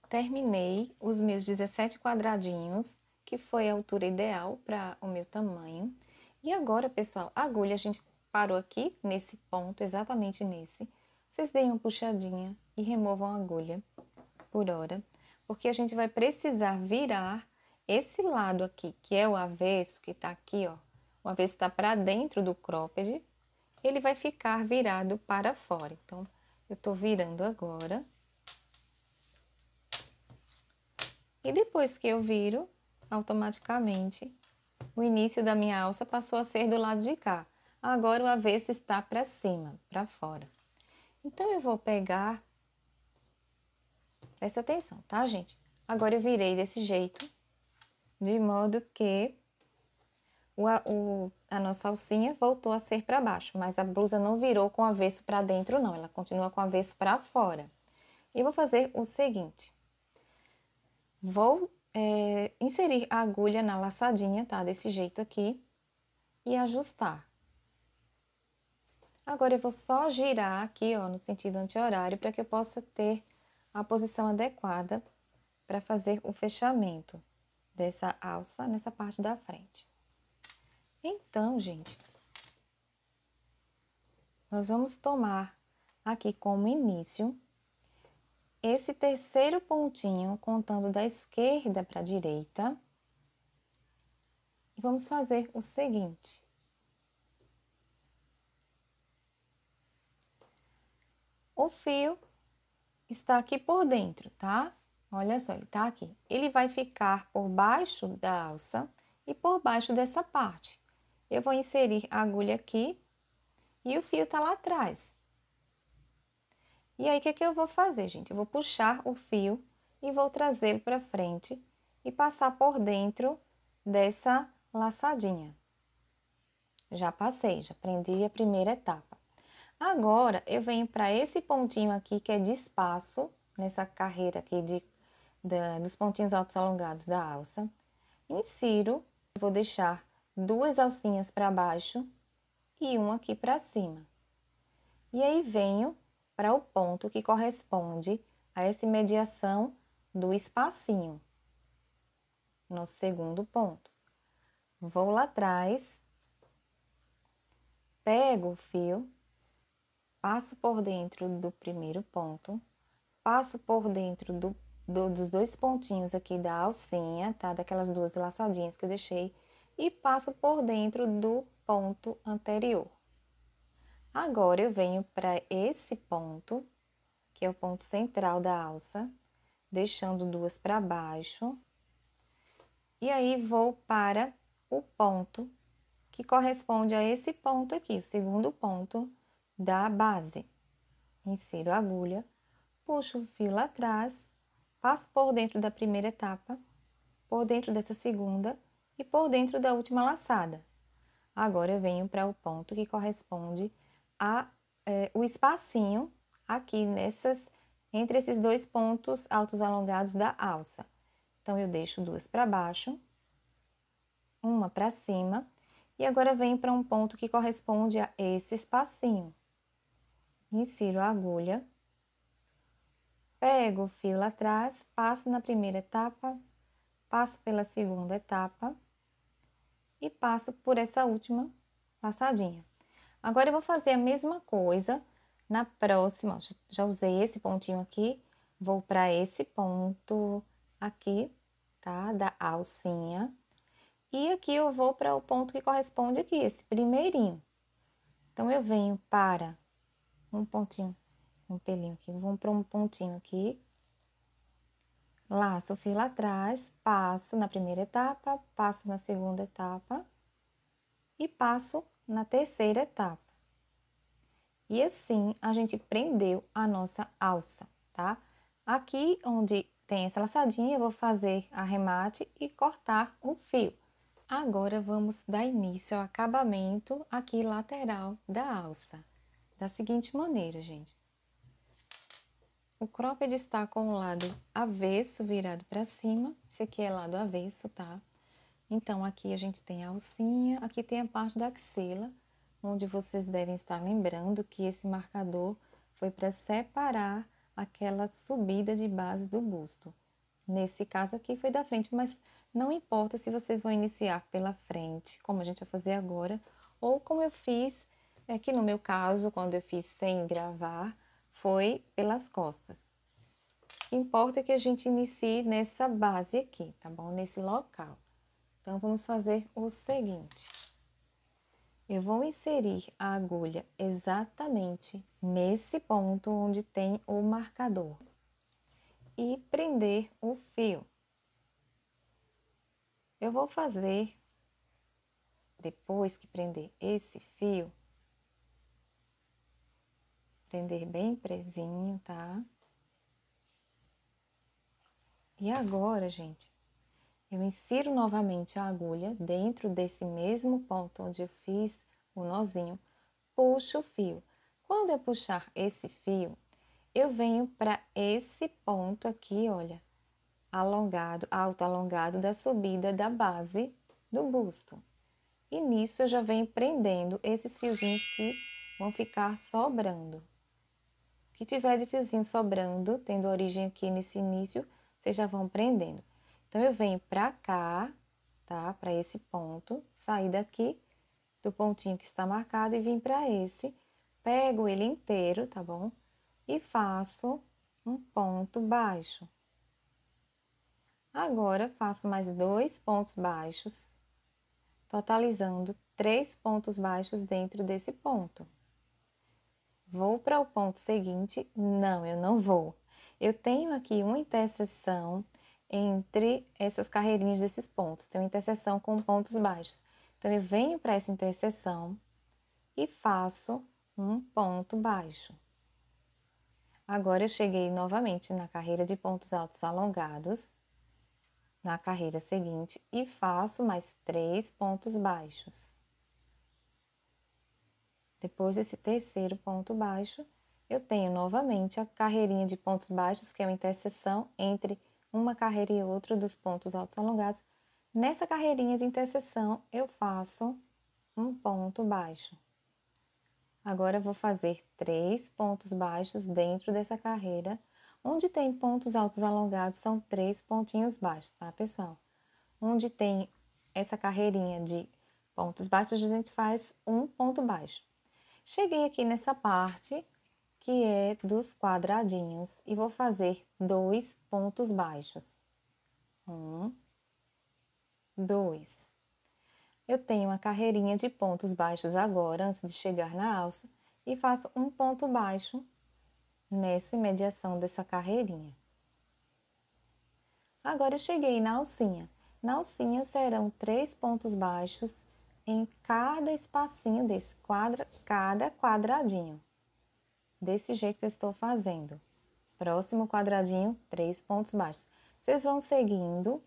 terminei os meus 17 quadradinhos, que foi a altura ideal para o meu tamanho. E agora, pessoal, a agulha a gente parou aqui nesse ponto, exatamente nesse. Vocês deem uma puxadinha e removam a agulha por hora, porque a gente vai precisar virar esse lado aqui, que é o avesso, que tá aqui, ó. O avesso está para dentro do cropped, ele vai ficar virado para fora. Então, eu tô virando agora. E depois que eu viro, automaticamente, o início da minha alça passou a ser do lado de cá. Agora o avesso está para cima, para fora. Então, eu vou pegar... Presta atenção, tá, gente? Agora eu virei desse jeito, de modo que a nossa alcinha voltou a ser para baixo, mas a blusa não virou com o avesso para dentro, não. Ela continua com o avesso para fora. E vou fazer o seguinte. Vou inserir a agulha na laçadinha, tá? Desse jeito aqui. E ajustar. Agora, eu vou só girar aqui, ó, no sentido anti-horário, para que eu possa ter a posição adequada para fazer o fechamento dessa alça nessa parte da frente. Então, gente, nós vamos tomar aqui como início esse terceiro pontinho, contando da esquerda para a direita. E vamos fazer o seguinte. O fio está aqui por dentro, tá? Olha só, ele tá aqui. Ele vai ficar por baixo da alça e por baixo dessa parte. Eu vou inserir a agulha aqui e o fio tá lá atrás. E aí, o que que eu vou fazer, gente? Eu vou puxar o fio e vou trazê-lo para frente e passar por dentro dessa laçadinha. Já passei, já prendi a primeira etapa. Agora, eu venho para esse pontinho aqui, que é de espaço, nessa carreira aqui dos pontinhos altos alongados da alça. Insiro, vou deixar duas alcinhas para baixo e uma aqui para cima. E aí, venho para o ponto que corresponde a essa mediação do espacinho. Nosso segundo ponto. Vou lá atrás, pego o fio, passo por dentro do primeiro ponto, passo por dentro dos dois pontinhos aqui da alcinha, tá? Daquelas duas laçadinhas que eu deixei, e passo por dentro do ponto anterior. Agora, eu venho para esse ponto, que é o ponto central da alça, deixando duas para baixo, e aí vou para o ponto que corresponde a esse ponto aqui, o segundo ponto da base. Insiro a agulha, puxo o fio lá atrás, passo por dentro da primeira etapa, por dentro dessa segunda e por dentro da última laçada. Agora, eu venho para o ponto que corresponde a o espacinho aqui entre esses dois pontos altos alongados da alça. Então, eu deixo duas para baixo, uma para cima, e agora venho para um ponto que corresponde a esse espacinho. Insiro a agulha, pego o fio lá atrás, passo na primeira etapa, passo pela segunda etapa e passo por essa última laçadinha. Agora, eu vou fazer a mesma coisa na próxima. Já usei esse pontinho aqui, vou para esse ponto aqui, tá? Da alcinha. E aqui eu vou para o ponto que corresponde aqui, esse primeirinho. Então, eu venho para um pontinho, um pelinho aqui, vamos para um pontinho aqui. Laço o fio lá atrás, passo na primeira etapa, passo na segunda etapa e passo na terceira etapa. E assim, a gente prendeu a nossa alça, tá? Aqui onde tem essa laçadinha, eu vou fazer arremate e cortar o fio. Agora, vamos dar início ao acabamento aqui lateral da alça. Da seguinte maneira, gente. O cropped está com o lado avesso virado para cima. Esse aqui é lado avesso, tá? Então, aqui a gente tem a alcinha, aqui tem a parte da axila, onde vocês devem estar lembrando que esse marcador foi para separar aquela subida de base do busto. Nesse caso aqui foi da frente, mas não importa se vocês vão iniciar pela frente, como a gente vai fazer agora, ou como eu fiz, aqui no meu caso, quando eu fiz sem gravar, foi pelas costas. O que importa é que a gente inicie nessa base aqui, tá bom? Nesse local. Então, vamos fazer o seguinte. Eu vou inserir a agulha exatamente nesse ponto onde tem o marcador e prender o fio. Eu vou fazer, depois que prender esse fio, prender bem presinho, tá? E agora, gente, eu insiro novamente a agulha dentro desse mesmo ponto onde eu fiz o nozinho, puxo o fio. Quando eu puxar esse fio, eu venho para esse ponto aqui, olha, alongado, alto alongado da subida da base do busto. E nisso eu já venho prendendo esses fiozinhos que vão ficar sobrando. O que tiver de fiozinho sobrando, tendo origem aqui nesse início, vocês já vão prendendo. Então, eu venho pra cá, tá? Para esse ponto, sair daqui do pontinho que está marcado e vim para esse, pego ele inteiro, tá bom? E faço um ponto baixo. Agora, faço mais 2 pontos baixos, totalizando 3 pontos baixos dentro desse ponto. Vou para o ponto seguinte? Não, eu não vou. Eu tenho aqui uma interseção entre essas carreirinhas desses pontos. Tem uma interseção com pontos baixos. Então, eu venho para essa interseção e faço um ponto baixo. Agora, eu cheguei novamente na carreira de pontos altos alongados, na carreira seguinte, e faço mais 3 pontos baixos. Depois desse terceiro ponto baixo, eu tenho novamente a carreirinha de pontos baixos, que é uma interseção entre uma carreira e outra dos pontos altos alongados. Nessa carreirinha de interseção, eu faço um ponto baixo. Agora, eu vou fazer 3 pontos baixos dentro dessa carreira. Onde tem pontos altos alongados, são 3 pontinhos baixos, tá, pessoal? Onde tem essa carreirinha de pontos baixos, a gente faz um ponto baixo. Cheguei aqui nessa parte que é dos quadradinhos e vou fazer 2 pontos baixos. 1, 2. Eu tenho uma carreirinha de pontos baixos agora, antes de chegar na alça, e faço um ponto baixo nessa imediação dessa carreirinha. Agora, eu cheguei na alcinha. Na alcinha serão 3 pontos baixos em cada espacinho desse cada quadradinho. Desse jeito que eu estou fazendo. Próximo quadradinho, 3 pontos baixos. Vocês vão seguindo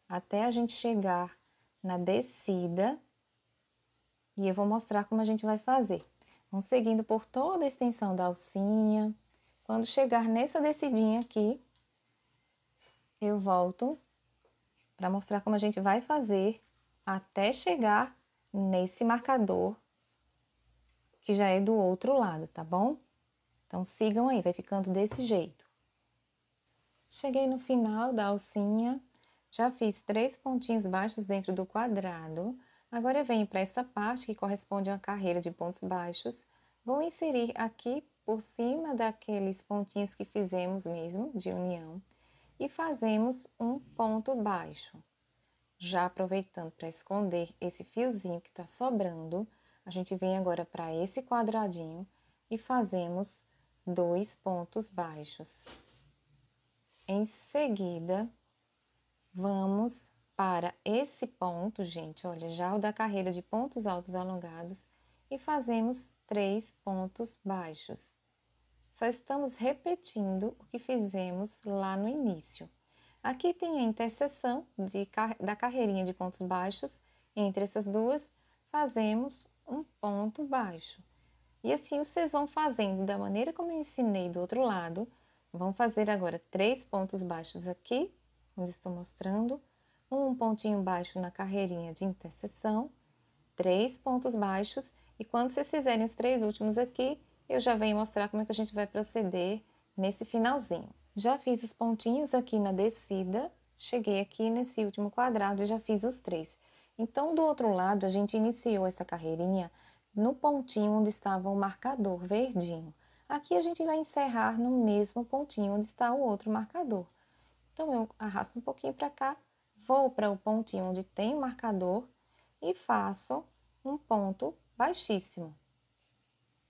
até a gente chegar na descida e eu vou mostrar como a gente vai fazer. Vão seguindo por toda a extensão da alcinha. Quando chegar nessa descidinha aqui, eu volto para mostrar como a gente vai fazer até chegar nesse marcador que já é do outro lado, tá bom? Então, sigam aí, vai ficando desse jeito. Cheguei no final da alcinha, já fiz 3 pontinhos baixos dentro do quadrado. Agora, eu venho para essa parte que corresponde a uma carreira de pontos baixos. Vou inserir aqui por cima daqueles pontinhos que fizemos mesmo, de união, e fazemos um ponto baixo. Já aproveitando para esconder esse fiozinho que está sobrando, a gente vem agora para esse quadradinho e fazemos 2 pontos baixos. Em seguida, vamos para esse ponto, gente, olha, já o da carreira de pontos altos alongados, e fazemos 3 pontos baixos. Só estamos repetindo o que fizemos lá no início. Aqui tem a interseção da carreirinha de pontos baixos, entre essas duas, fazemos um ponto baixo. E assim vocês vão fazendo da maneira como eu ensinei do outro lado. Vão fazer agora 3 pontos baixos aqui, onde estou mostrando, um pontinho baixo na carreirinha de interseção, 3 pontos baixos, e quando vocês fizerem os 3 últimos aqui, eu já venho mostrar como é que a gente vai proceder nesse finalzinho. Já fiz os pontinhos aqui na descida, cheguei aqui nesse último quadrado e já fiz os 3. Então, do outro lado, a gente iniciou essa carreirinha no pontinho onde estava o marcador verdinho. Aqui a gente vai encerrar no mesmo pontinho onde está o outro marcador. Então, eu arrasto um pouquinho para cá, vou para o pontinho onde tem o marcador e faço um ponto baixíssimo.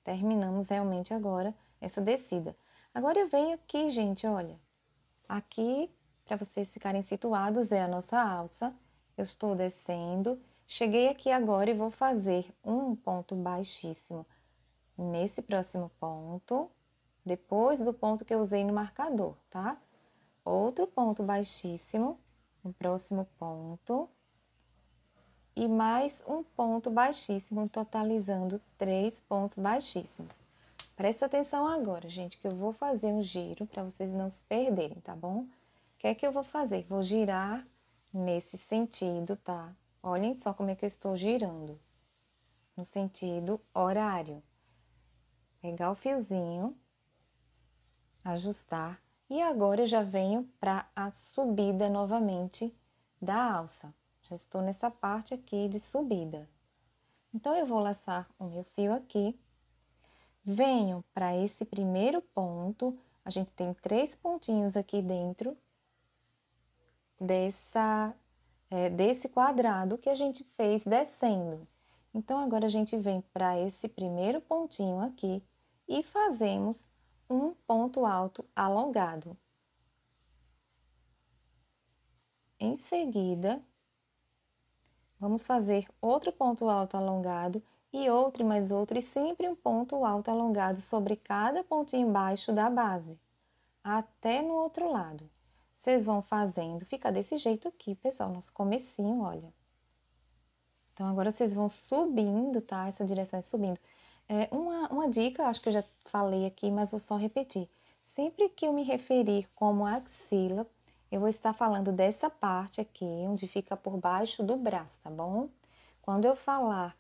Terminamos realmente agora essa descida. Agora eu venho aqui, gente, olha. Aqui, para vocês ficarem situados, é a nossa alça. Eu estou descendo. Cheguei aqui agora e vou fazer um ponto baixíssimo nesse próximo ponto, depois do ponto que eu usei no marcador, tá? Outro ponto baixíssimo no próximo ponto e mais um ponto baixíssimo, totalizando 3 pontos baixíssimos. Presta atenção agora, gente, que eu vou fazer um giro para vocês não se perderem, tá bom? O que é que eu vou fazer? Vou girar nesse sentido, tá? Olhem só como é que eu estou girando. No sentido horário. Pegar o fiozinho, ajustar. E agora eu já venho para a subida novamente da alça. Já estou nessa parte aqui de subida. Então, eu vou laçar o meu fio aqui. Venho para esse primeiro ponto. A gente tem 3 pontinhos aqui dentro desse quadrado que a gente fez descendo. Então, agora a gente vem para esse primeiro pontinho aqui e fazemos um ponto alto alongado. Em seguida, vamos fazer outro ponto alto alongado e outro e mais outro, e sempre um ponto alto alongado sobre cada pontinho baixo da base, até no outro lado. Vocês vão fazendo, fica desse jeito aqui, pessoal, nosso comecinho, olha. Então, agora vocês vão subindo, tá? Essa direção é subindo. Uma dica, acho que eu já falei aqui, mas vou só repetir. Sempre que eu me referir como axila, eu vou estar falando dessa parte aqui, onde fica por baixo do braço, tá bom? Quando eu falar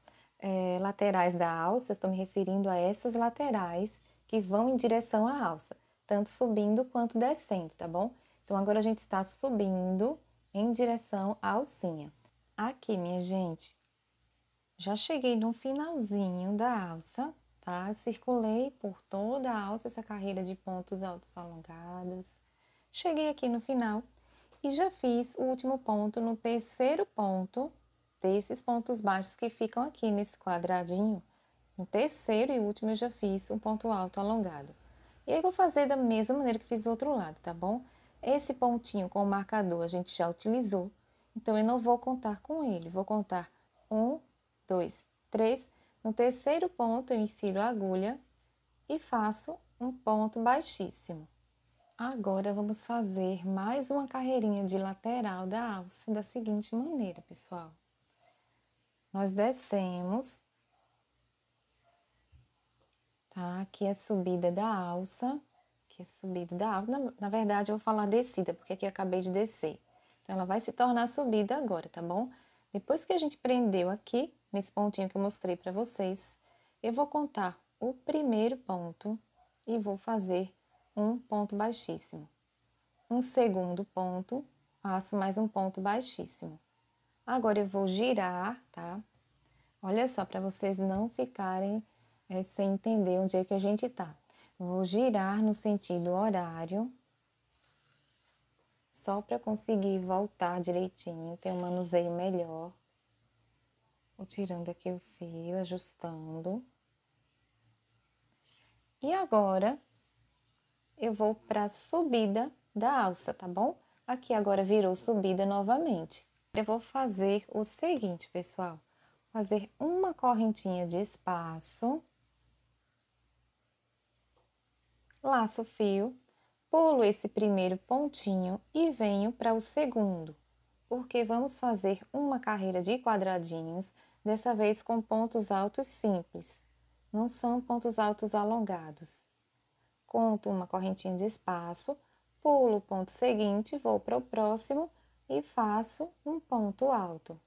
laterais da alça, eu estou me referindo a essas laterais que vão em direção à alça, tanto subindo quanto descendo, tá bom? Então, agora a gente está subindo em direção à alcinha. Aqui, minha gente, já cheguei no finalzinho da alça, tá? Circulei por toda a alça essa carreira de pontos altos alongados. Cheguei aqui no final e já fiz o último ponto no terceiro ponto desses pontos baixos que ficam aqui nesse quadradinho. No terceiro e último eu já fiz um ponto alto alongado. E aí vou fazer da mesma maneira que fiz do outro lado, tá bom? Esse pontinho com o marcador a gente já utilizou, então eu não vou contar com ele, vou contar 1, 2, 3. No terceiro ponto eu insiro a agulha e faço um ponto baixíssimo. Agora vamos fazer mais uma carreirinha de lateral da alça da seguinte maneira, pessoal. Nós descemos, tá? Aqui é a subida da alça, aqui é a subida da alça. Na verdade, eu vou falar descida, porque aqui eu acabei de descer. Então, ela vai se tornar subida agora, tá bom? Depois que a gente prendeu aqui, nesse pontinho que eu mostrei para vocês, eu vou contar o primeiro ponto e vou fazer um ponto baixíssimo. Um segundo ponto, faço mais um ponto baixíssimo. Agora eu vou girar, tá? Olha só, para vocês não ficarem sem entender onde é que a gente tá. Vou girar no sentido horário, só para conseguir voltar direitinho, ter um manuseio melhor. Vou tirando aqui o fio, ajustando. E agora, eu vou para a subida da alça, tá bom? Aqui agora virou subida novamente. Eu vou fazer o seguinte, pessoal. Fazer uma correntinha de espaço. Laço o fio, pulo esse primeiro pontinho e venho para o segundo. Porque vamos fazer uma carreira de quadradinhos, dessa vez com pontos altos simples. Não são pontos altos alongados. Conto uma correntinha de espaço, pulo o ponto seguinte, vou para o próximo e faço um ponto alto.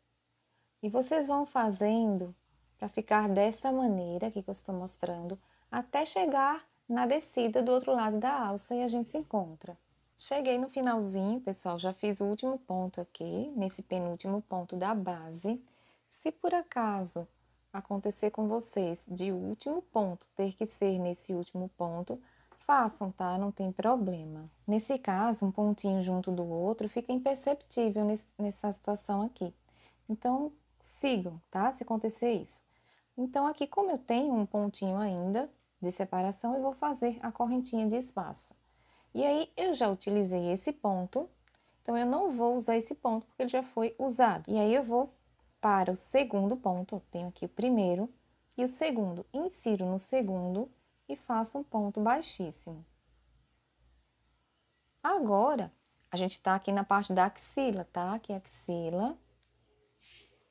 E vocês vão fazendo para ficar dessa maneira aqui que eu estou mostrando, até chegar na descida do outro lado da alça e a gente se encontra. Cheguei no finalzinho, pessoal, já fiz o último ponto aqui, nesse penúltimo ponto da base. Se por acaso acontecer com vocês de o último ponto ter que ser nesse último ponto, façam, tá? Não tem problema. Nesse caso, um pontinho junto do outro fica imperceptível nessa situação aqui. Então, sigam, tá? Se acontecer isso. Então, aqui, como eu tenho um pontinho ainda de separação, eu vou fazer a correntinha de espaço. E aí, eu já utilizei esse ponto, então eu não vou usar esse ponto porque ele já foi usado. E aí, eu vou para o segundo ponto, eu tenho aqui o primeiro e o segundo. Insiro no segundo e faço um ponto baixíssimo. Agora, a gente tá aqui na parte da axila, tá? Aqui é a axila.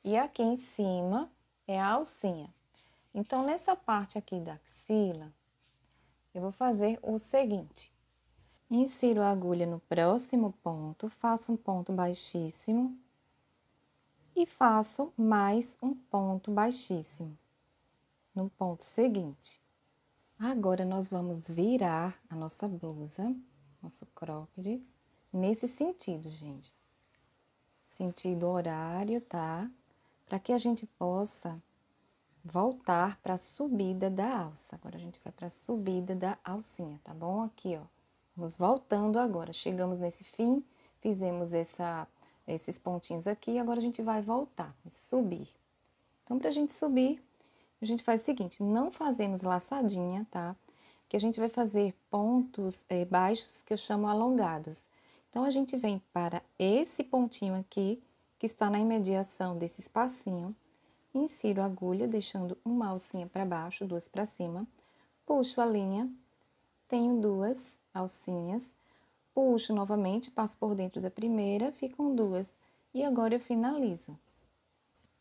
E aqui em cima é a alcinha. Então, nessa parte aqui da axila, eu vou fazer o seguinte. Insiro a agulha no próximo ponto, faço um ponto baixíssimo e faço mais um ponto baixíssimo no ponto seguinte. Agora, nós vamos virar a nossa blusa, nosso cropped, nesse sentido, gente. Sentido horário, tá? Para que a gente possa voltar para a subida da alça. Agora, a gente vai para a subida da alcinha, tá bom? Aqui, ó. Vamos voltando agora. Chegamos nesse fim, fizemos esses pontinhos aqui, agora a gente vai voltar, subir. Então, para a gente subir, a gente faz o seguinte, não fazemos laçadinha, tá? Que a gente vai fazer pontos baixos que eu chamo alongados. Então, a gente vem para esse pontinho aqui, que está na imediação desse espacinho, insiro a agulha, deixando uma alcinha para baixo, duas para cima, puxo a linha, tenho duas alcinhas, puxo novamente, passo por dentro da primeira, ficam duas, e agora eu finalizo.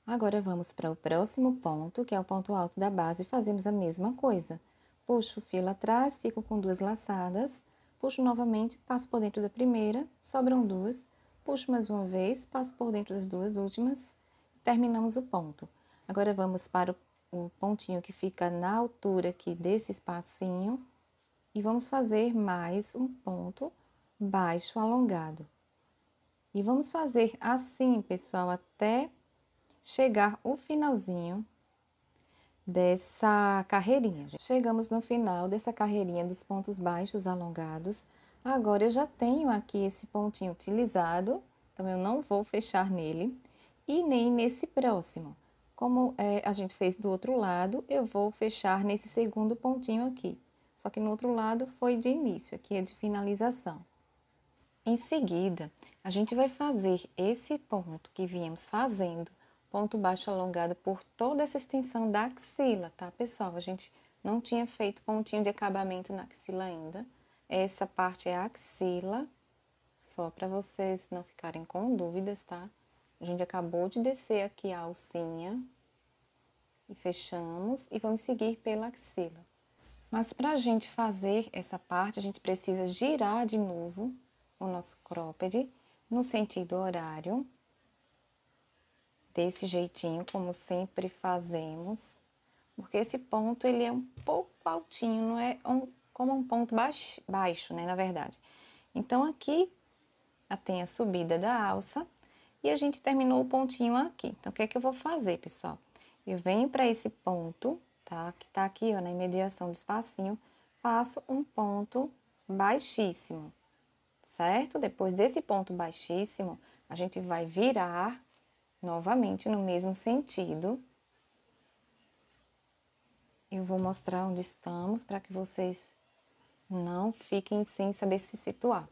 Agora, vamos para o próximo ponto, que é o ponto alto da base, e fazemos a mesma coisa. Puxo o fio atrás, fico com duas laçadas, puxo novamente, passo por dentro da primeira, sobram duas, puxo mais uma vez, passo por dentro das duas últimas, terminamos o ponto. Agora, vamos para o pontinho que fica na altura aqui desse espacinho, e vamos fazer mais um ponto baixo alongado. E vamos fazer assim, pessoal, até chegar o finalzinho dessa carreirinha. Chegamos no final dessa carreirinha dos pontos baixos alongados. Agora, eu já tenho aqui esse pontinho utilizado, então eu não vou fechar nele e nem nesse próximo. Como a gente fez do outro lado, eu vou fechar nesse segundo pontinho aqui. Só que no outro lado foi de início, aqui é de finalização. Em seguida, a gente vai fazer esse ponto que viemos fazendo, ponto baixo alongado por toda essa extensão da axila, tá, pessoal? A gente não tinha feito pontinho de acabamento na axila ainda. Essa parte é a axila, só para vocês não ficarem com dúvidas, tá? A gente acabou de descer aqui a alcinha e fechamos e vamos seguir pela axila. Mas para a gente fazer essa parte, a gente precisa girar de novo o nosso cropped no sentido horário, desse jeitinho, como sempre fazemos, porque esse ponto ele é um pouco altinho, não é como um ponto baixo, né, na verdade. Então, aqui tem a subida da alça e a gente terminou o pontinho aqui. Então, o que é que eu vou fazer, pessoal? Eu venho para esse ponto, tá? Que tá aqui, ó, na imediação do espacinho, faço um ponto baixíssimo, certo? Depois desse ponto baixíssimo, a gente vai virar novamente no mesmo sentido. Eu vou mostrar onde estamos para que vocês não fiquem sem saber se situar.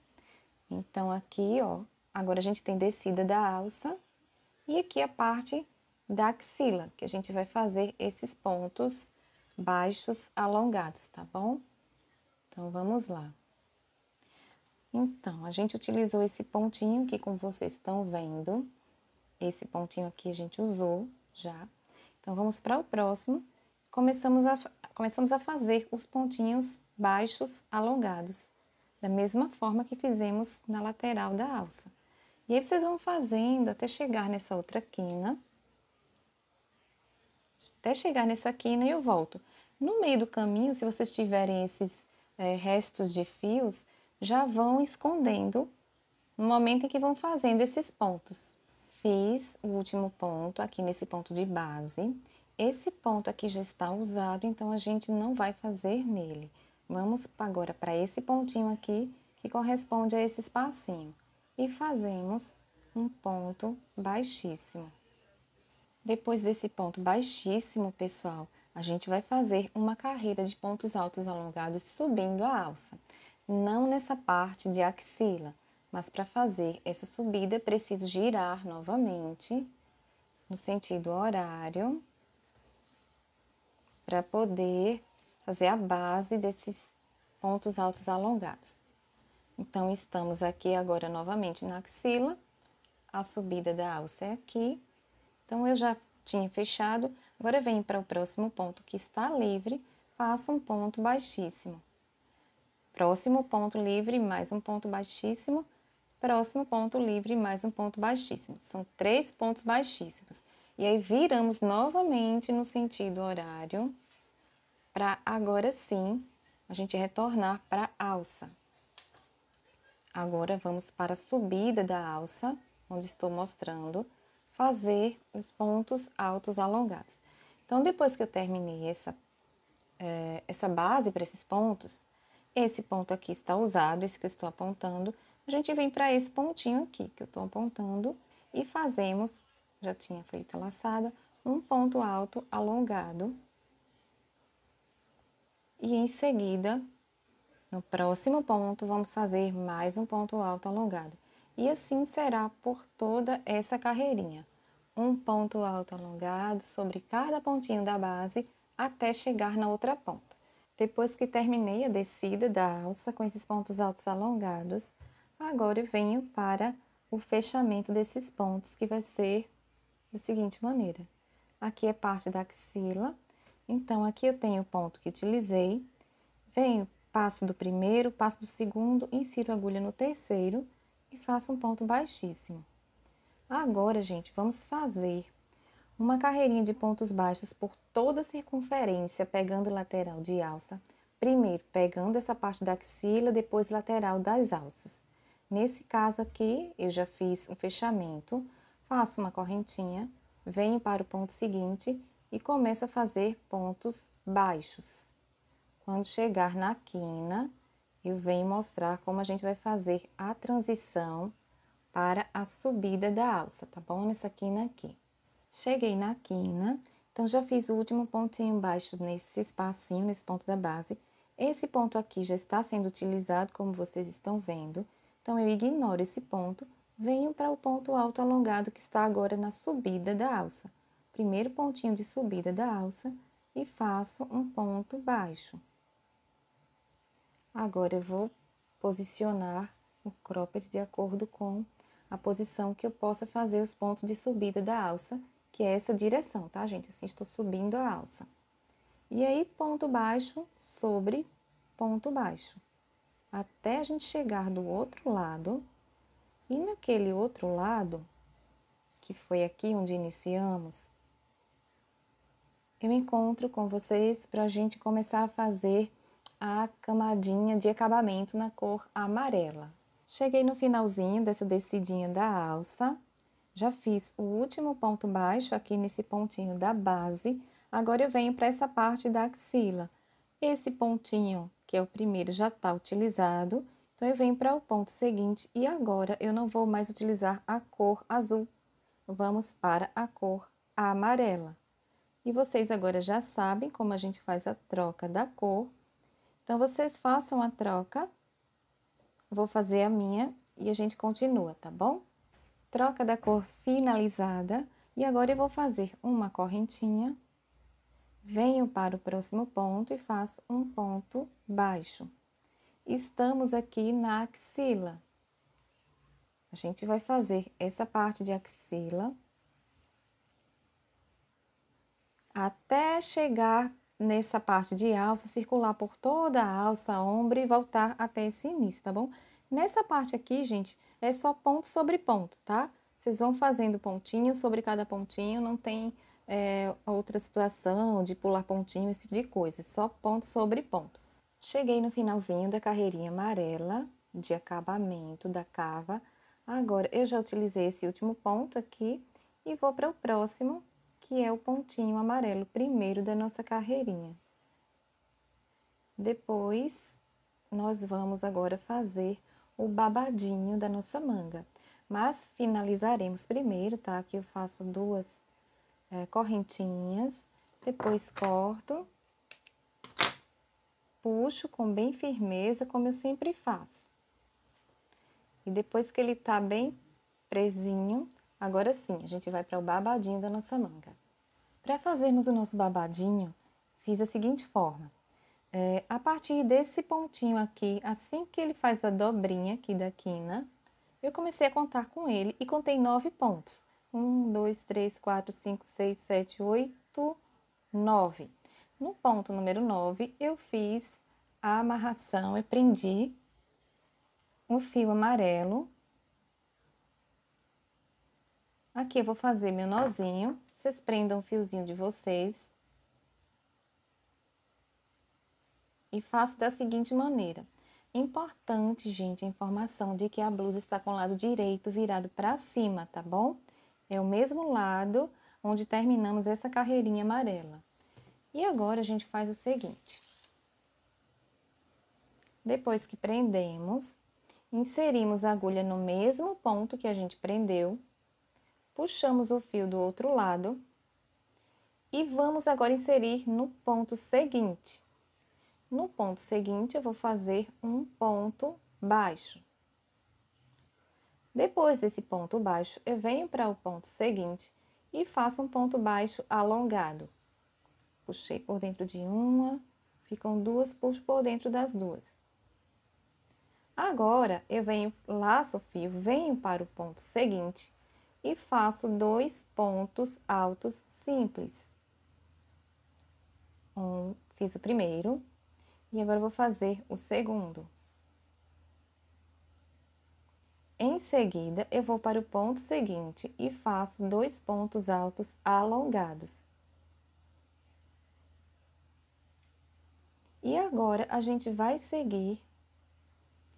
Então, aqui, ó, agora a gente tem descida da alça e aqui a parte da axila, que a gente vai fazer esses pontos baixos alongados, tá bom? Então, vamos lá. Então, a gente utilizou esse pontinho que, como vocês estão vendo, esse pontinho aqui a gente usou já. Então, vamos para o próximo. Começamos a fazer os pontinhos baixos alongados, da mesma forma que fizemos na lateral da alça. E aí, vocês vão fazendo até chegar nessa outra quina. Até chegar nessa quina e eu volto. No meio do caminho, se vocês tiverem esses restos de fios já vão escondendo no momento em que vão fazendo esses pontos. Fiz o último ponto aqui nesse ponto de base. Esse ponto aqui já está usado, então a gente não vai fazer nele. Vamos agora para esse pontinho aqui, que corresponde a esse espacinho. E fazemos um ponto baixíssimo. Depois desse ponto baixíssimo, pessoal, a gente vai fazer uma carreira de pontos altos alongados subindo a alça. Não nessa parte de axila, mas para fazer essa subida, preciso girar novamente no sentido horário para poder fazer a base desses pontos altos alongados. Então, estamos aqui agora novamente na axila, a subida da alça é aqui. Então, eu já tinha fechado, agora eu venho para o próximo ponto que está livre, faço um ponto baixíssimo. Próximo ponto livre, mais um ponto baixíssimo, próximo ponto livre, mais um ponto baixíssimo. São 3 pontos baixíssimos. E aí, viramos novamente no sentido horário, para agora sim, a gente retornar para a alça. Agora, vamos para a subida da alça, onde estou mostrando, fazer os pontos altos alongados. Então, depois que eu terminei essa base para esses pontos, esse ponto aqui está usado, esse que eu estou apontando, a gente vem para esse pontinho aqui que eu estou apontando e fazemos, já tinha feito a laçada, um ponto alto alongado. E em seguida, no próximo ponto, vamos fazer mais um ponto alto alongado. E assim será por toda essa carreirinha. Um ponto alto alongado sobre cada pontinho da base até chegar na outra ponta. Depois que terminei a descida da alça com esses pontos altos alongados, agora eu venho para o fechamento desses pontos, que vai ser da seguinte maneira. Aqui é parte da axila, então aqui eu tenho o ponto que utilizei, venho, passo do primeiro, passo do segundo, insiro a agulha no terceiro e faço um ponto baixíssimo. Agora, gente, vamos fazer uma carreirinha de pontos baixos por toda a circunferência, pegando o lateral de alça. Primeiro, pegando essa parte da axila, depois lateral das alças. Nesse caso aqui, eu já fiz um fechamento, faço uma correntinha, venho para o ponto seguinte e começo a fazer pontos baixos. Quando chegar na quina, eu venho mostrar como a gente vai fazer a transição para a subida da alça, tá bom? Nessa quina aqui. Cheguei na quina, então já fiz o último pontinho baixo nesse espacinho, nesse ponto da base. Esse ponto aqui já está sendo utilizado, como vocês estão vendo. Então, eu ignoro esse ponto, venho para o ponto alto alongado que está agora na subida da alça. Primeiro pontinho de subida da alça e faço um ponto baixo. Agora, eu vou posicionar o cropped de acordo com a posição que eu possa fazer os pontos de subida da alça, que é essa direção, tá, gente? Assim, estou subindo a alça. E aí, ponto baixo sobre ponto baixo. Até a gente chegar do outro lado. E naquele outro lado, que foi aqui onde iniciamos, eu encontro com vocês para a gente começar a fazer a camadinha de acabamento na cor amarela. Cheguei no finalzinho dessa descidinha da alça, já fiz o último ponto baixo aqui nesse pontinho da base, agora eu venho para essa parte da axila. Esse pontinho, que é o primeiro, já está utilizado, então eu venho para o ponto seguinte e agora eu não vou mais utilizar a cor azul, vamos para a cor amarela. E vocês agora já sabem como a gente faz a troca da cor, então vocês façam a troca, vou fazer a minha e a gente continua, tá bom? Troca da cor finalizada e agora eu vou fazer uma correntinha, venho para o próximo ponto e faço um ponto baixo. Estamos aqui na axila. A gente vai fazer essa parte de axila até chegar nessa parte de alça, circular por toda a alça, ombro e voltar até esse início, tá bom? Nessa parte aqui, gente, é só ponto sobre ponto, tá? Vocês vão fazendo pontinho sobre cada pontinho, não tem outra situação de pular pontinho, esse tipo de coisa, é só ponto sobre ponto. Cheguei no finalzinho da carreirinha amarela de acabamento da cava. Agora, eu já utilizei esse último ponto aqui e vou para o próximo, que é o pontinho amarelo primeiro da nossa carreirinha. Depois, nós vamos agora fazer o babadinho da nossa manga. Mas finalizaremos primeiro, tá? Aqui eu faço duas correntinhas, depois corto, puxo com bem firmeza, como eu sempre faço. E depois que ele tá bem presinho, agora sim, a gente vai para o babadinho da nossa manga. Para fazermos o nosso babadinho, fiz da seguinte forma. A partir desse pontinho aqui, assim que ele faz a dobrinha aqui da quina, eu comecei a contar com ele e contei 9 pontos. 1, 2, 3, 4, 5, 6, 7, 8, 9. No ponto número 9, eu fiz a amarração e prendi o fio amarelo. Aqui eu vou fazer meu nozinho. Vocês prendam o fiozinho de vocês. E faço da seguinte maneira. Importante, gente, a informação de que a blusa está com o lado direito virado para cima, tá bom? É o mesmo lado onde terminamos essa carreirinha amarela. E agora a gente faz o seguinte. Depois que prendemos, inserimos a agulha no mesmo ponto que a gente prendeu, puxamos o fio do outro lado e vamos agora inserir no ponto seguinte. No ponto seguinte, eu vou fazer um ponto baixo. Depois desse ponto baixo, eu venho para o ponto seguinte e faço um ponto baixo alongado. Puxei por dentro de uma, ficam duas, puxo por dentro das duas. Agora, eu laço o fio, venho para o ponto seguinte e faço 2 pontos altos simples. Fiz o primeiro. E agora eu vou fazer o segundo. Em seguida, eu vou para o ponto seguinte e faço 2 pontos altos alongados. E agora, a gente vai seguir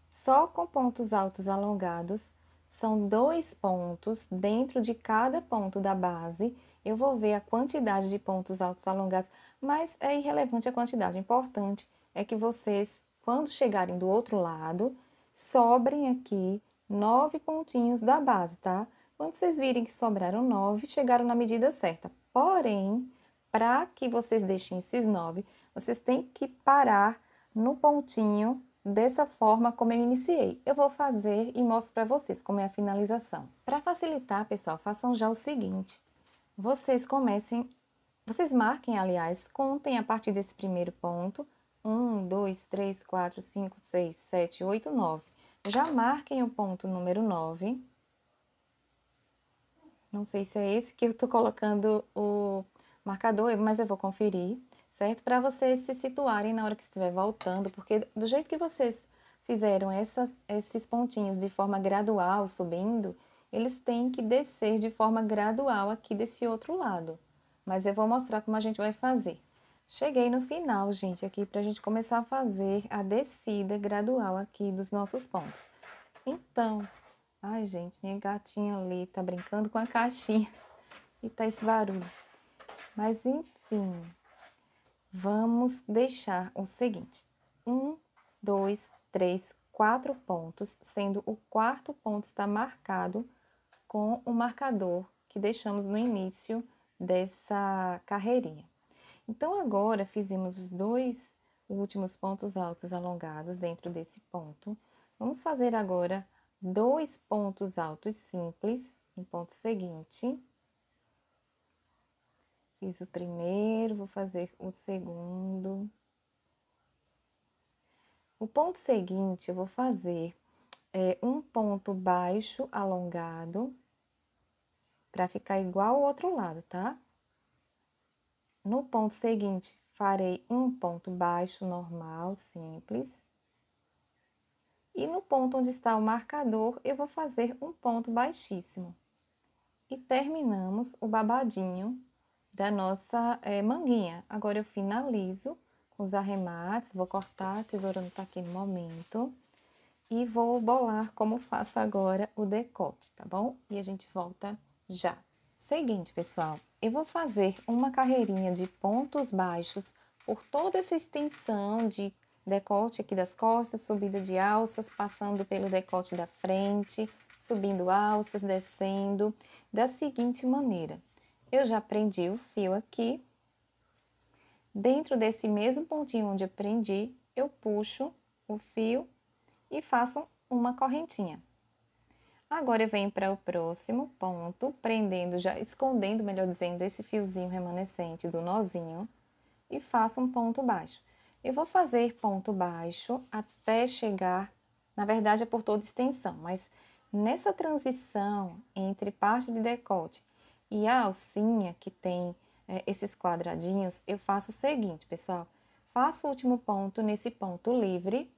só com pontos altos alongados. São 2 pontos dentro de cada ponto da base. Eu vou ver a quantidade de pontos altos alongados, mas é irrelevante a quantidade. O importante é que vocês, quando chegarem do outro lado, sobrem aqui 9 pontinhos da base, tá? Quando vocês virem que sobraram 9, chegaram na medida certa. Porém, para que vocês deixem esses 9, vocês têm que parar no pontinho dessa forma como eu iniciei. Eu vou fazer e mostro para vocês como é a finalização. Para facilitar, pessoal, façam já o seguinte. Vocês marquem, aliás, contem a partir desse primeiro ponto. 1, 2, 3, 4, 5, 6, 7, 8, 9. Já marquem o ponto número 9. Não sei se é esse que eu tô colocando o marcador, mas eu vou conferir, certo? Para vocês se situarem na hora que estiver voltando, porque do jeito que vocês fizeram esses pontinhos de forma gradual, subindo, eles têm que descer de forma gradual aqui desse outro lado. Mas eu vou mostrar como a gente vai fazer. Cheguei no final, gente, aqui para a gente começar a fazer a descida gradual aqui dos nossos pontos. Então, ai, gente, minha gatinha ali tá brincando com a caixinha e tá esse barulho. Mas, enfim, vamos deixar o seguinte. 1, 2, 3, 4 pontos, sendo o quarto ponto está marcado com o marcador que deixamos no início dessa carreirinha. Então, agora, fizemos os 2 últimos pontos altos alongados dentro desse ponto. Vamos fazer agora 2 pontos altos simples no ponto seguinte. Fiz o primeiro, vou fazer o segundo. O ponto seguinte, eu vou fazer um ponto baixo alongado, para ficar igual ao outro lado, tá? No ponto seguinte, farei um ponto baixo normal, simples. E no ponto onde está o marcador, eu vou fazer um ponto baixíssimo. E terminamos o babadinho da nossa manguinha. Agora, eu finalizo os arremates, vou cortar, a tesoura não tá aqui no momento. E vou bolar como faço agora o decote, tá bom? E a gente volta já. Seguinte, pessoal, eu vou fazer uma carreirinha de pontos baixos por toda essa extensão de decote aqui das costas, subida de alças, passando pelo decote da frente, subindo alças, descendo, da seguinte maneira. Eu já prendi o fio aqui. Dentro desse mesmo pontinho onde eu prendi, eu puxo o fio e faço uma correntinha. Agora eu venho para o próximo ponto, prendendo, já escondendo, melhor dizendo, esse fiozinho remanescente do nozinho e faço um ponto baixo. Eu vou fazer ponto baixo até chegar, na verdade é por toda extensão, mas nessa transição entre parte de decote e a alcinha que tem esses quadradinhos, eu faço o seguinte, pessoal, faço o último ponto nesse ponto livre.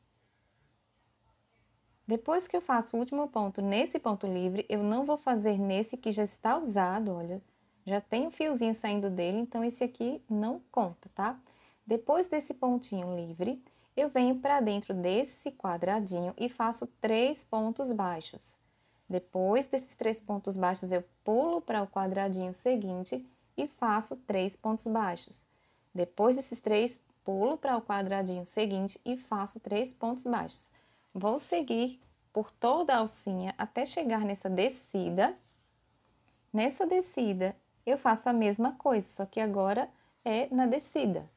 Depois que eu faço o último ponto nesse ponto livre, eu não vou fazer nesse que já está usado, olha, já tem um fiozinho saindo dele, então esse aqui não conta, tá? Depois desse pontinho livre, eu venho para dentro desse quadradinho e faço 3 pontos baixos. Depois desses 3 pontos baixos, eu pulo para o quadradinho seguinte e faço 3 pontos baixos. Depois desses 3, pulo para o quadradinho seguinte e faço 3 pontos baixos. Vou seguir por toda a alcinha até chegar nessa descida. Nessa descida, eu faço a mesma coisa, só que agora é na descida.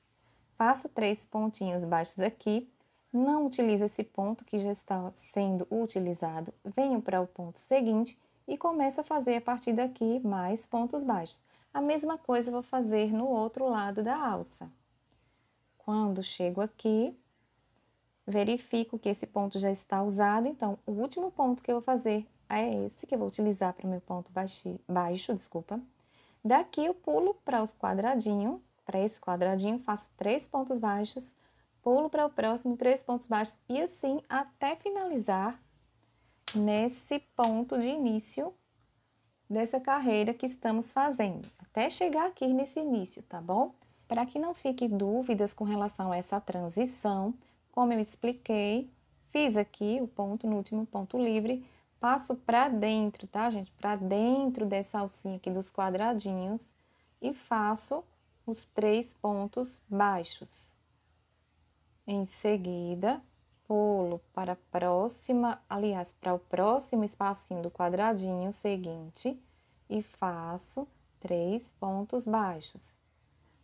Faço 3 pontinhos baixos aqui, não utilizo esse ponto que já está sendo utilizado, venho para o ponto seguinte e começo a fazer a partir daqui mais pontos baixos. A mesma coisa eu vou fazer no outro lado da alça. Quando chego aqui, verifico que esse ponto já está usado, então o último ponto que eu vou fazer é esse que eu vou utilizar para o meu ponto baixo, desculpa. Daqui eu pulo para os quadradinhos, para esse quadradinho, faço 3 pontos baixos, pulo para o próximo, 3 pontos baixos e assim até finalizar nesse ponto de início dessa carreira que estamos fazendo, até chegar aqui nesse início, tá bom? Para que não fique dúvidas com relação a essa transição, como eu expliquei, fiz aqui o ponto no último ponto livre, passo para dentro, tá, gente? Para dentro dessa alcinha aqui dos quadradinhos e faço os 3 pontos baixos. Em seguida, pulo para a próxima, aliás, para o próximo espacinho do quadradinho seguinte e faço 3 pontos baixos.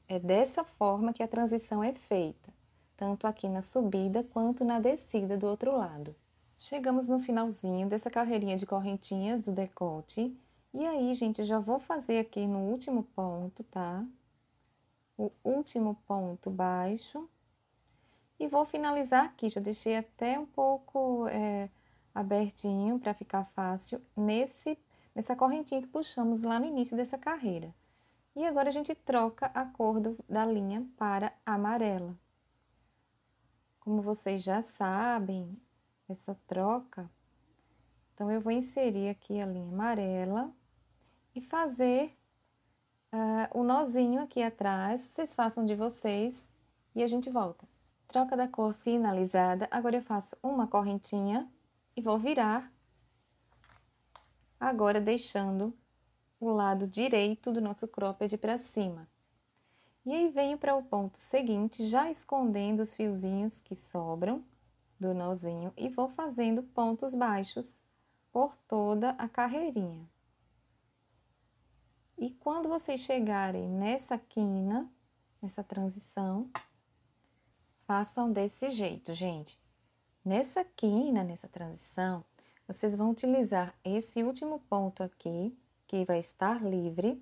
É dessa forma que a transição é feita, tanto aqui na subida quanto na descida do outro lado. Chegamos no finalzinho dessa carreirinha de correntinhas do decote. E aí, gente, eu já vou fazer aqui no último ponto, tá? O último ponto baixo. E vou finalizar aqui, já deixei até um pouco abertinho para ficar fácil nessa correntinha que puxamos lá no início dessa carreira. E agora a gente troca a cor da linha para amarela. Como vocês já sabem, essa troca, então eu vou inserir aqui a linha amarela e fazer o nozinho aqui atrás, vocês façam de vocês e a gente volta. Troca da cor finalizada, agora eu faço uma correntinha e vou virar, agora deixando o lado direito do nosso cropped para cima. E aí venho para o ponto seguinte, já escondendo os fiozinhos que sobram do nozinho e vou fazendo pontos baixos por toda a carreirinha. E quando vocês chegarem nessa quina, nessa transição, façam desse jeito, gente. Nessa quina, nessa transição, vocês vão utilizar esse último ponto aqui, que vai estar livre.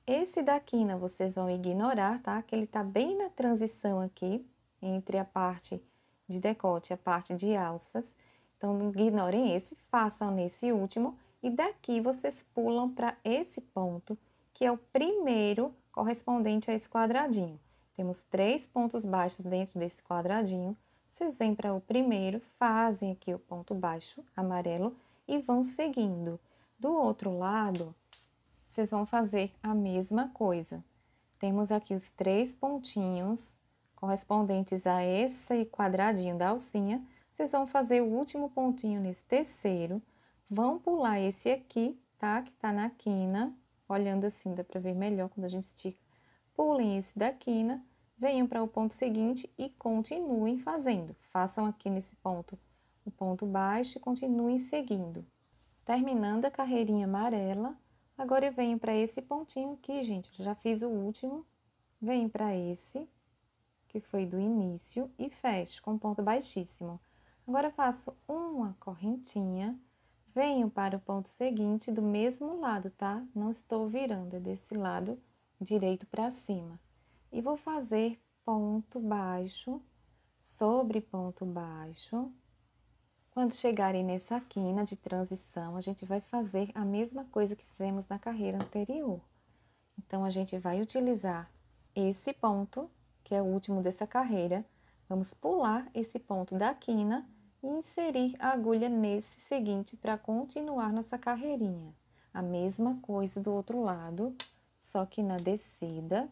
Esse da quina vocês vão ignorar, tá? Que ele tá bem na transição aqui, entre a parte de decote e a parte de alças. Então, ignorem esse, façam nesse último. E daqui vocês pulam para esse ponto, que é o primeiro correspondente a esse quadradinho. Temos 3 pontos baixos dentro desse quadradinho. Vocês vêm para o primeiro, fazem aqui o ponto baixo amarelo e vão seguindo. Do outro lado, vocês vão fazer a mesma coisa. Temos aqui os 3 pontinhos correspondentes a esse quadradinho da alcinha, vocês vão fazer o último pontinho nesse terceiro, vão pular esse aqui, tá? Que tá na quina, olhando assim, dá pra ver melhor quando a gente estica. Pulem esse da quina, venham para o ponto seguinte e continuem fazendo. Façam aqui nesse ponto o ponto baixo e continuem seguindo. Terminando a carreirinha amarela, agora eu venho para esse pontinho aqui, gente. Eu já fiz o último, venho para esse, que foi do início, e fecho com ponto baixíssimo. Agora, faço uma correntinha, venho para o ponto seguinte do mesmo lado, tá? Não estou virando, é desse lado direito para cima. E vou fazer ponto baixo sobre ponto baixo. Quando chegarem nessa quina de transição, a gente vai fazer a mesma coisa que fizemos na carreira anterior. Então, a gente vai utilizar esse ponto, que é o último dessa carreira, vamos pular esse ponto da quina e inserir a agulha nesse seguinte para continuar nossa carreirinha. A mesma coisa do outro lado, só que na descida,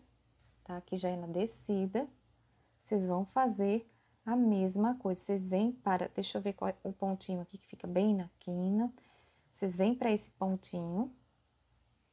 tá? Aqui já é na descida, vocês vão fazer a mesma coisa. Vocês vêm para, deixa eu ver qual é o pontinho aqui que fica bem na quina. Vocês vêm para esse pontinho,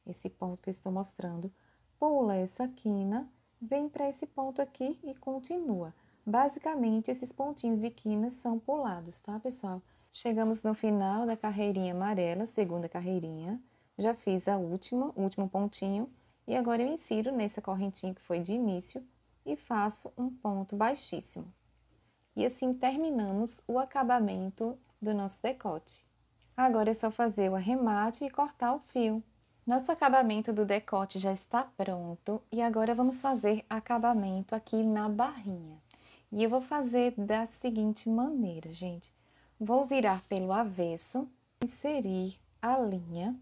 esse ponto que eu estou mostrando, pula essa quina, vem para esse ponto aqui e continua. Basicamente, esses pontinhos de quina são pulados, tá, pessoal? Chegamos no final da carreirinha amarela, segunda carreirinha. Já fiz o último pontinho, e agora eu insiro nessa correntinha que foi de início e faço um ponto baixíssimo. E assim terminamos o acabamento do nosso decote. Agora é só fazer o arremate e cortar o fio. Nosso acabamento do decote já está pronto e agora vamos fazer acabamento aqui na barrinha. E eu vou fazer da seguinte maneira, gente. Vou virar pelo avesso, inserir a linha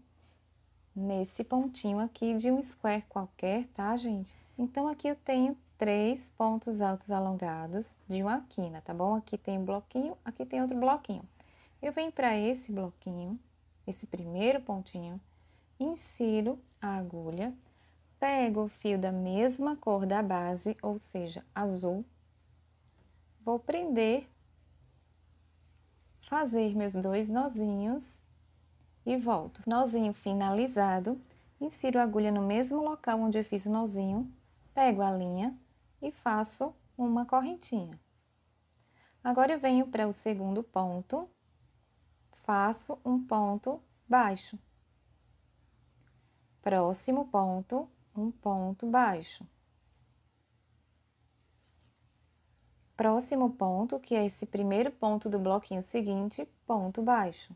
nesse pontinho aqui de um square qualquer, tá, gente? Então, aqui eu tenho 3 pontos altos alongados de uma quina, tá bom? Aqui tem um bloquinho, aqui tem outro bloquinho. Eu venho para esse bloquinho, esse primeiro pontinho, insiro a agulha, pego o fio da mesma cor da base, ou seja, azul, vou prender, fazer meus 2 nozinhos e volto. Nozinho finalizado, insiro a agulha no mesmo local onde eu fiz o nozinho, pego a linha e faço uma correntinha. Agora eu venho para o segundo ponto, faço um ponto baixo. Próximo ponto, um ponto baixo. Próximo ponto, que é esse primeiro ponto do bloquinho seguinte, ponto baixo.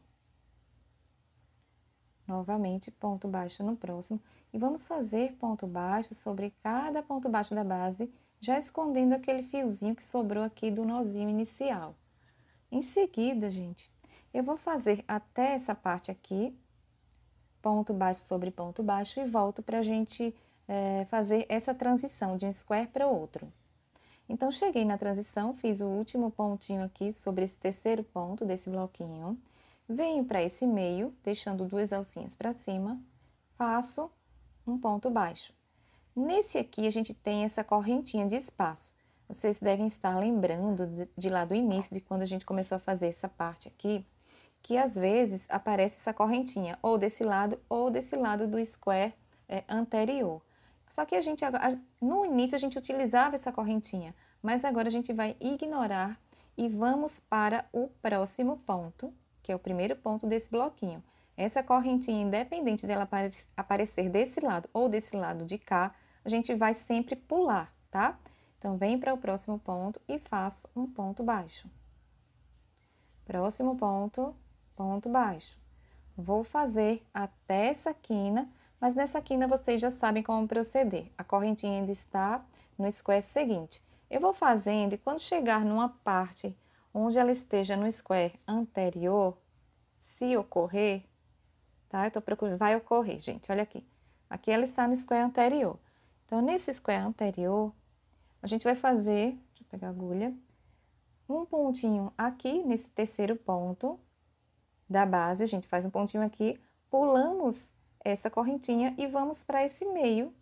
Novamente, ponto baixo no próximo. E vamos fazer ponto baixo sobre cada ponto baixo da base, já escondendo aquele fiozinho que sobrou aqui do nozinho inicial. Em seguida, gente, eu vou fazer até essa parte aqui, ponto baixo sobre ponto baixo, e volto para a gente fazer essa transição de um square para outro. Então, cheguei na transição, fiz o último pontinho aqui sobre esse terceiro ponto desse bloquinho, venho para esse meio, deixando 2 alcinhas para cima, faço um ponto baixo. Nesse aqui, a gente tem essa correntinha de espaço. Vocês devem estar lembrando de lá do início, de quando a gente começou a fazer essa parte aqui, que às vezes aparece essa correntinha, ou desse lado do square anterior. Só que no início a gente utilizava essa correntinha, mas agora a gente vai ignorar e vamos para o próximo ponto, que é o primeiro ponto desse bloquinho. Essa correntinha, independente dela aparecer desse lado ou desse lado de cá, a gente vai sempre pular, tá? Então, vem para o próximo ponto e faço um ponto baixo. Próximo ponto, ponto baixo. Vou fazer até essa quina, mas nessa quina vocês já sabem como proceder. A correntinha ainda está no square seguinte. Eu vou fazendo e quando chegar numa parte onde ela esteja no square anterior, se ocorrer, tá? Eu tô procurando, vai ocorrer, gente, olha aqui. Aqui ela está no square anterior. Então, nesse square anterior, a gente vai fazer, deixa eu pegar a agulha, um pontinho aqui nesse terceiro ponto da base, a gente faz um pontinho aqui, pulamos essa correntinha e vamos para esse meio,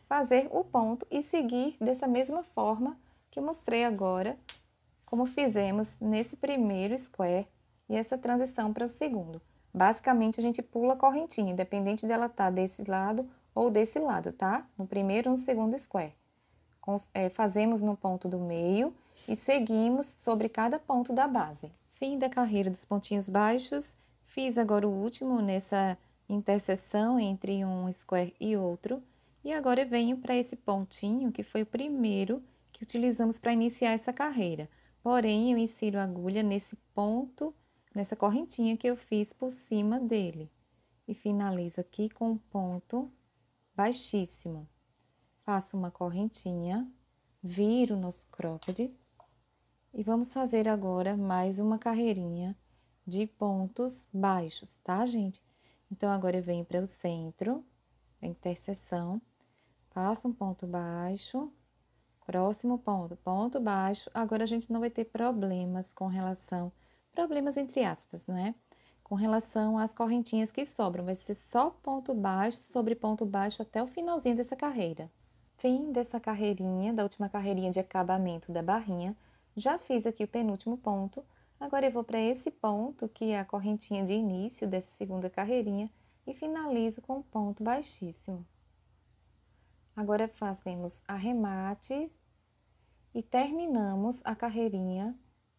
fazer o ponto e seguir dessa mesma forma que eu mostrei agora, como fizemos nesse primeiro square e essa transição para o segundo. Basicamente, a gente pula a correntinha, independente dela estar desse lado ou desse lado, tá? No primeiro ou no segundo square. Fazemos no ponto do meio e seguimos sobre cada ponto da base. Fim da carreira dos pontinhos baixos. Fiz agora o último nessa interseção entre um square e outro. E agora eu venho para esse pontinho, que foi o primeiro que utilizamos para iniciar essa carreira. Porém, eu insiro a agulha nesse ponto, nessa correntinha que eu fiz por cima dele. E finalizo aqui com um ponto baixíssimo. Faço uma correntinha, viro o nosso cropped e vamos fazer agora mais uma carreirinha de pontos baixos, tá, gente? Então, agora eu venho para o centro, a interseção, faço um ponto baixo, próximo ponto, ponto baixo. Agora, a gente não vai ter problemas com relação, problemas entre aspas, não é? Com relação às correntinhas que sobram, vai ser só ponto baixo sobre ponto baixo até o finalzinho dessa carreira. Fim dessa carreirinha, da última carreirinha de acabamento da barrinha. Já fiz aqui o penúltimo ponto. Agora eu vou para esse ponto, que é a correntinha de início dessa segunda carreirinha, e finalizo com um ponto baixíssimo. Agora fazemos arremate e terminamos a carreirinha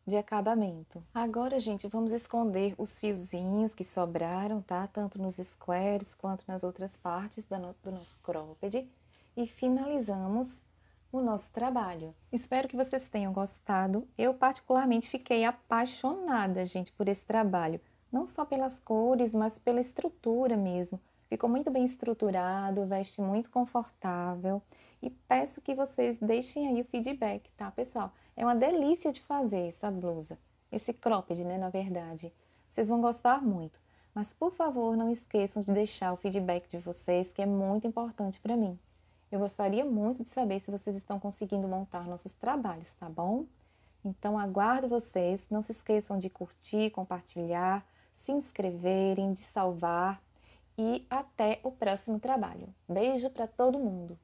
de acabamento. Agora, gente, vamos esconder os fiozinhos que sobraram, tá? Tanto nos squares quanto nas outras partes do nosso cropped. E finalizamos o nosso trabalho. Espero que vocês tenham gostado. Eu particularmente fiquei apaixonada, gente, por esse trabalho. Não só pelas cores, mas pela estrutura mesmo. Ficou muito bem estruturado, veste muito confortável. E peço que vocês deixem aí o feedback, tá, pessoal? É uma delícia de fazer essa blusa, esse cropped, né, na verdade. Vocês vão gostar muito. Mas, por favor, não esqueçam de deixar o feedback de vocês, que é muito importante para mim. Eu gostaria muito de saber se vocês estão conseguindo montar nossos trabalhos, tá bom? Então, aguardo vocês. Não se esqueçam de curtir, compartilhar, se inscreverem, de salvar. E até o próximo trabalho. Beijo para todo mundo!